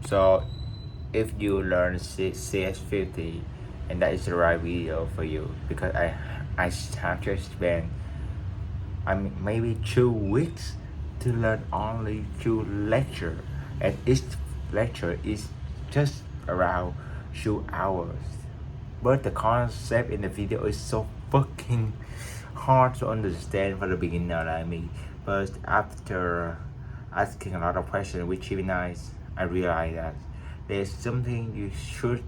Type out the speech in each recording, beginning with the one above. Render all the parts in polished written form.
So if you learn cs50, and that is the right video for you, because I have to spend maybe 2 weeks to learn only 2 lecture, and each lecture is just around 2 hours. But the concept in the video is so fucking hard to understand for the beginner like me. But after asking a lot of questions with Gemini's, I realized that there's something you should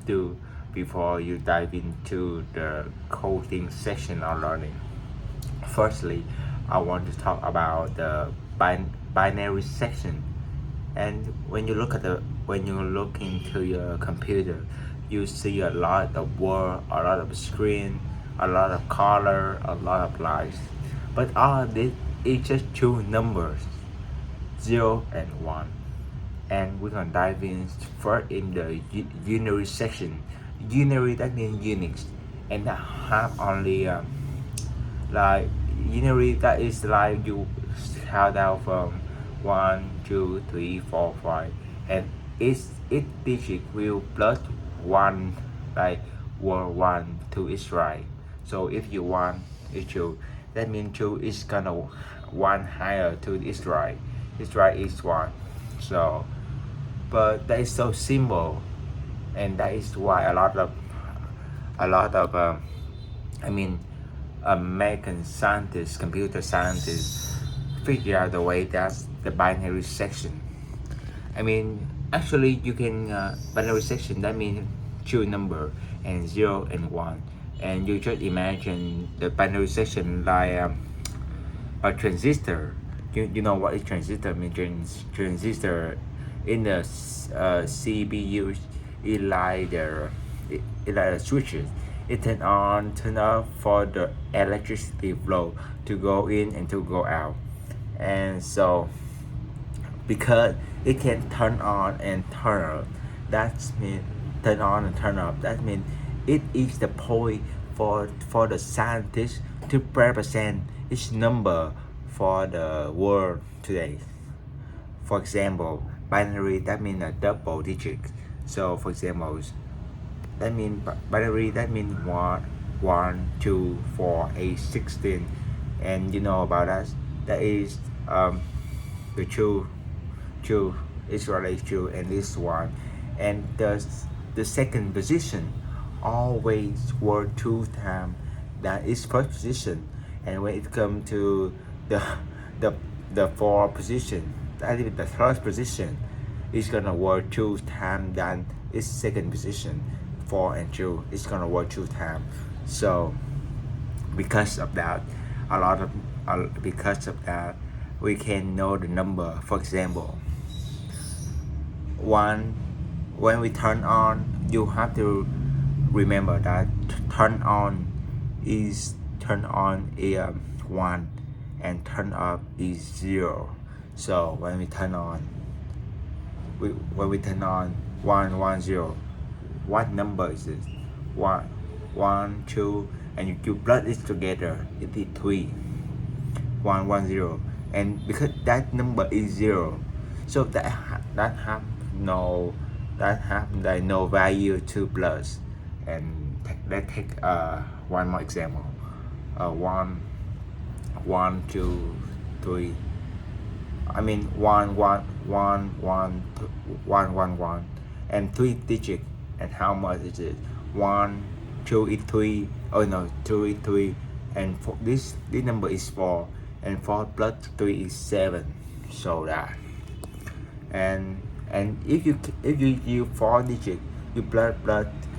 do before you dive into the coding section of learning. Firstly, I want to talk about the binary section. And when you look into your computer, you see a lot of word, a lot of screen, a lot of color, a lot of lights. But all of this is just two numbers, 0 and 1. And we're gonna dive in first in the unary section. Unary, that means Unix, and I have only like unary, that is like you count out from 1, 2, 3, 4, 5, and each digit will plus 1, like word 1 to its right. So if you want is 2, that means 2 is gonna 1 higher to its right. Its right is 1. So but that is so simple, and that is why a lot of American scientists, computer scientists, figure out the way that's the binary section. Actually, you can binary section, that means two number and 0 and 1, and you just imagine the binary section like a transistor. You know what is transistor means? Transistor in the CPU is like the switches. It turn on, turn off for the electricity flow to go in and to go out. And so because it can turn on and turn off, that means turn on and turn off, that means it is the point for the scientist to represent each number for the world today. For example, binary, that means a double digit. So for example, that means binary, that means 1, 2, 4, 8, 16, and you know about that. That is the two is related to, and this one, and the second position always work 2 times that is first position, and when it comes to the fourth position, that is the third position, it's gonna work 2 times than its second position. 4 and 2, it's gonna work 2 times. So because of that, we can know the number. For example, 1, when we turn on, you have to remember that turn on is 1, and turn off is 0. So when we turn on 1, 1, 0, what number is it? 1, 1, 2, and you plug it together, it is 3. 1, 1, 0, and because that number is 0, so that have no value to plus. And let's take one more example. 1, 1, 2, 3. 1, 1, 1, 1, 1, 1, 1, and 3 digit. And how much is it? 1, 2 is 3. Oh no, 2 is 3, and this number is 4, and 4 plus 3 is 7. So that, and if you use 4 digit, you plus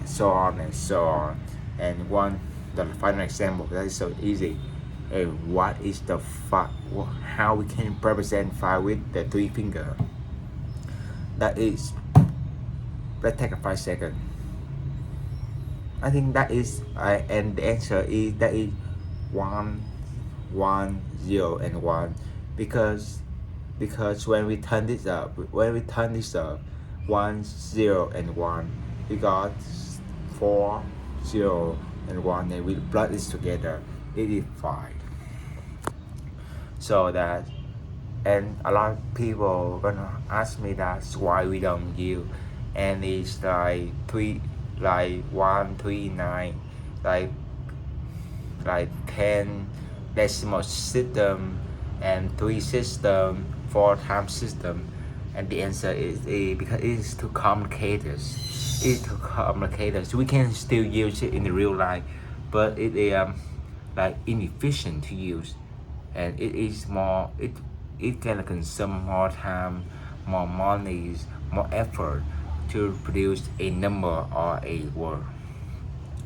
so on and so on. And the final example, that is so easy. What is the how we can represent 5 with the 3 finger? That is, let's take a 5 second. I think that is and the answer is that is 1, 1, 0, and 1, because when we turn this up, 1, 0, and 1, we got 4, 0, and 1, and we plug this together, it is 5. So that and a lot of people gonna ask me that's why we don't use, and it's like 139, like 10 decimal system and 3 system, 4 time system. And the answer is A, because it is too complicated. It's too complicated. So we can still use it in the real life, but it is like inefficient to use, and it is more, it can consume more time, more money, more effort to produce a number or a word.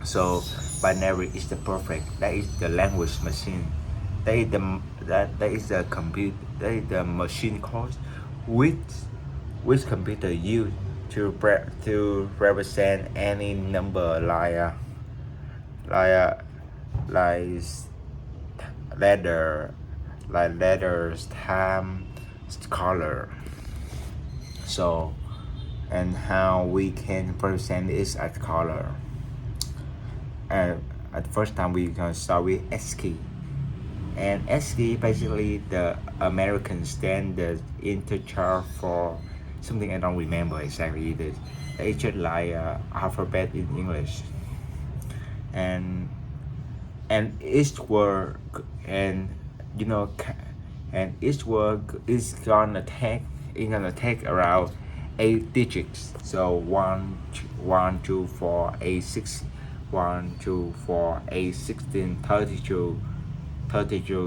So binary is the perfect. That is the language machine. That is that is the compute. That is the machine code which computer use to represent any number like uh, like letter like letters, time, color. So, and how we can represent it as color. And at the first time we can start with ASCII. And ASCII basically the American standard integer for something I don't remember exactly either. It's just like alphabet in English. And each word, and you know, and each word is gonna take around 8 digits. So 1, 2, 4, 8, 6, 1, 2, 4, 8, 16, 32,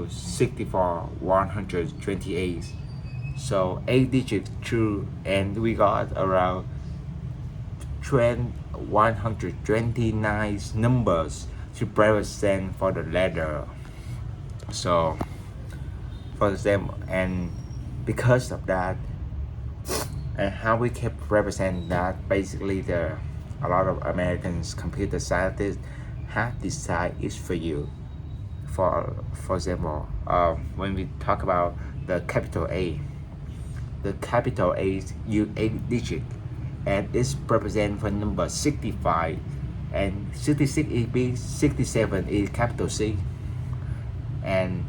64, 128. So 8 digits true, and we got around 129 numbers to represent for the letter. So for example, and because of that, and how we can represent that, basically a lot of Americans computer scientists have decided is for you. For example, when we talk about the capital A use 8 digits, and it's represent for number 65, and 66 is B, 67 is capital C, and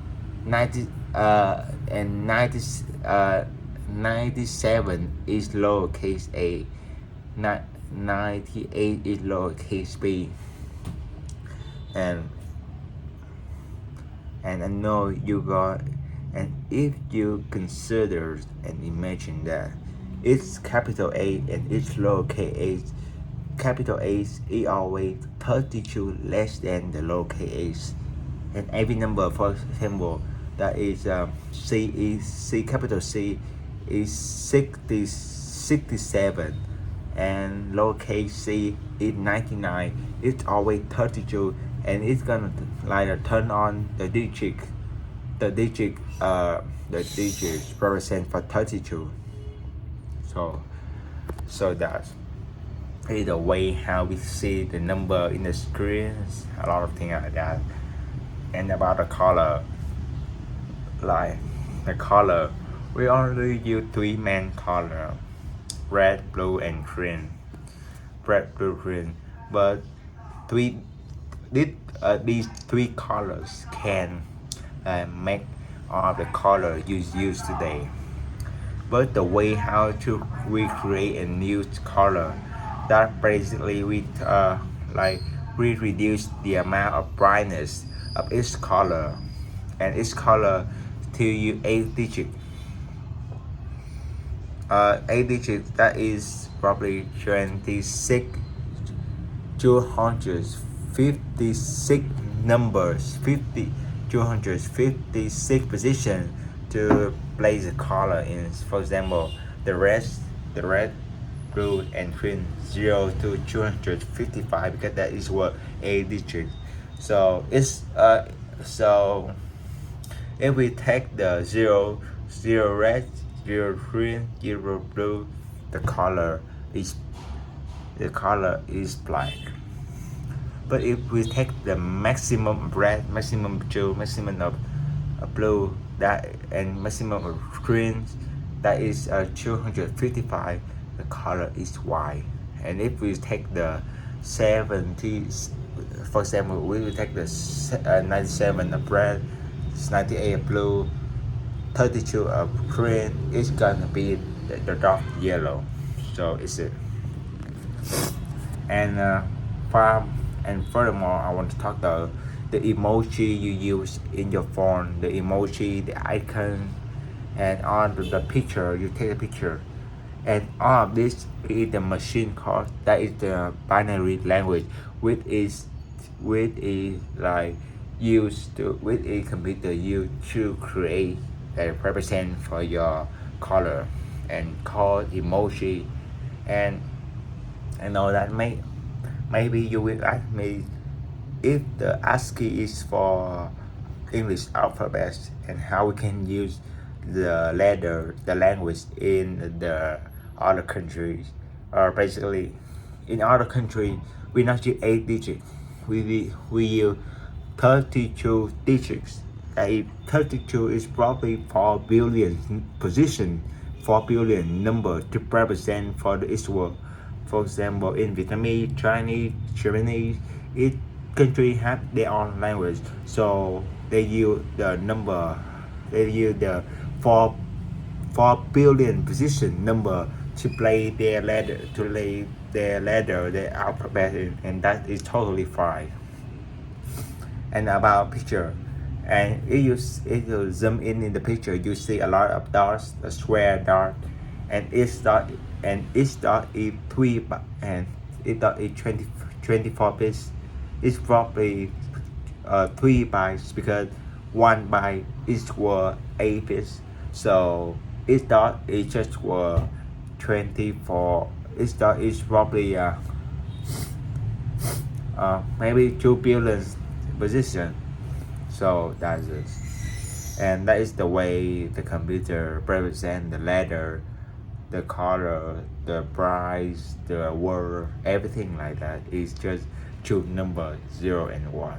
90 and 90 97 is lowercase a, 98 is lowercase b, and I know you got, and if you consider and imagine that it's capital A and it's lowercase a, capital A is always 32 less than the lowercase, and every number, for example, that is capital C is 67, and lowercase c is 99. It's always 32, and it's gonna like turn on the digits represent for 32. So that's the way how we see the number in the screens, a lot of things like that. And about the color, like the color, we only use 3 main color: red, blue, and green. Red, blue, green. But these 3 colors can make all the color you use today. But the way how to recreate a new color, that basically we reduce the amount of brightness of each color, and each color to use 8 digits. 8 digits, that is probably 256 numbers, 256 positions to place a color in. For example, the red, blue, and green, 0 to 255, because that is what 8 digits. So it's so if we take the 0 red, 0 green, 0 blue, the color is black. But if we take the maximum red, maximum blue, maximum of blue, that and maximum of green, that is 255, the color is white. And if we take the 70, for example, we will take the 97 of red, 98 of blue, 32 of green is gonna be the dark yellow. So it's it. And from and furthermore, I want to talk about the emoji you use in your phone, the emoji, the icon, and on the picture you take a picture, and all of this is the machine code, that is the binary language, which is like used to with a computer you to create a represent for your color and code emoji. And I know that maybe you will ask me if the ASCII is for English alphabet and how we can use the language in the other countries. Or basically, in other country, we not use 8 digits. We use 32 digits. 32 is probably 4 billion position, 4 billion number to represent for the each word. For example, in Vietnamese, Chinese, Japanese, each country have their own language, so they use the number, they use the 4 billion position number to play their letter, their alphabet, and that is totally fine. And about picture, and if you zoom in the picture, you see a lot of dots, a square dot, and each dot is and each dot is 24 bits. It's probably 3 bytes because 1 byte is worth 8 bits. So each dot is just worth 24. Each dot is probably maybe 2 billion position. So that's it. And that is the way the computer represents the letter, the color, the price, the word, everything like that is just two numbers, 0 and 1.